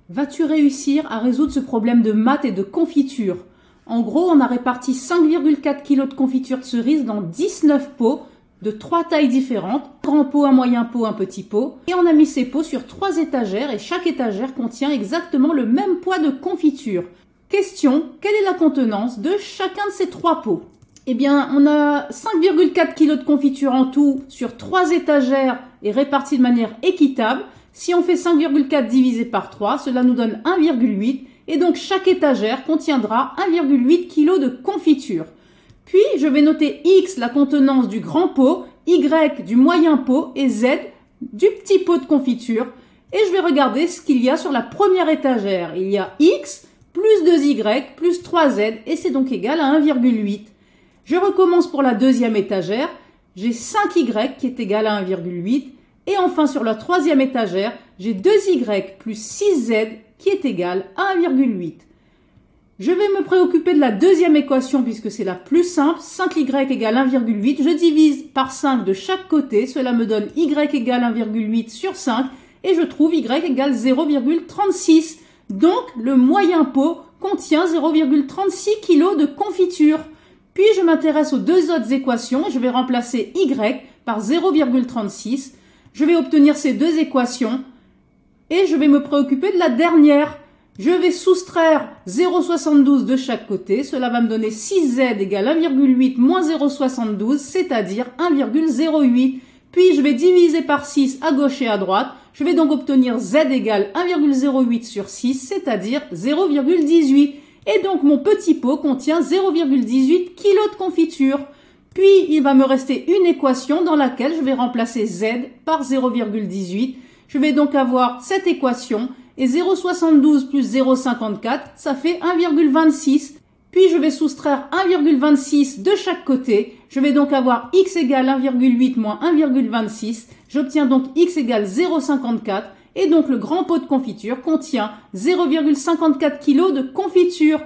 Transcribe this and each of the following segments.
Vas-tu réussir à résoudre ce problème de maths et de confiture? En gros, on a réparti 5,4 kg de confiture de cerise dans 19 pots de 3 tailles différentes, un grand pot, un moyen pot, un petit pot. Et on a mis ces pots sur 3 étagères et chaque étagère contient exactement le même poids de confiture. Question, quelle est la contenance de chacun de ces 3 pots? Eh bien, on a 5,4 kg de confiture en tout sur 3 étagères et réparties de manière équitable. Si on fait 5,4 divisé par 3, cela nous donne 1,8 et donc chaque étagère contiendra 1,8 kg de confiture. Puis, je vais noter X, la contenance du grand pot, Y du moyen pot et Z du petit pot de confiture. Et je vais regarder ce qu'il y a sur la première étagère. Il y a X plus 2Y plus 3Z et c'est donc égal à 1,8. Je recommence pour la deuxième étagère. J'ai 5Y qui est égal à 1,8. Et enfin, sur la troisième étagère, j'ai 2Y plus 6Z qui est égal à 1,8. Je vais me préoccuper de la deuxième équation puisque c'est la plus simple. 5Y égale 1,8. Je divise par 5 de chaque côté. Cela me donne Y égale 1,8 sur 5. Et je trouve Y égale 0,36. Donc, le moyen pot contient 0,36 kg de confiture. Puis, je m'intéresse aux deux autres équations. Je vais remplacer Y par 0,36. Je vais obtenir ces deux équations et je vais me préoccuper de la dernière. Je vais soustraire 0,72 de chaque côté. Cela va me donner 6Z égale 1,8 moins 0,72, c'est-à-dire 1,08. Puis je vais diviser par 6 à gauche et à droite. Je vais donc obtenir Z égale 1,08 sur 6, c'est-à-dire 0,18. Et donc mon petit pot contient 0,18 kg de confiture. Puis, il va me rester une équation dans laquelle je vais remplacer Z par 0,18. Je vais donc avoir cette équation et 0,72 plus 0,54, ça fait 1,26. Puis, je vais soustraire 1,26 de chaque côté. Je vais donc avoir X égale 1,8 moins 1,26. J'obtiens donc X égale 0,54. Et donc, le grand pot de confiture contient 0,54 kg de confiture.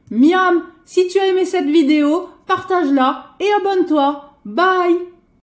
Miam! Si tu as aimé cette vidéo, partage-la et abonne-toi. Bye!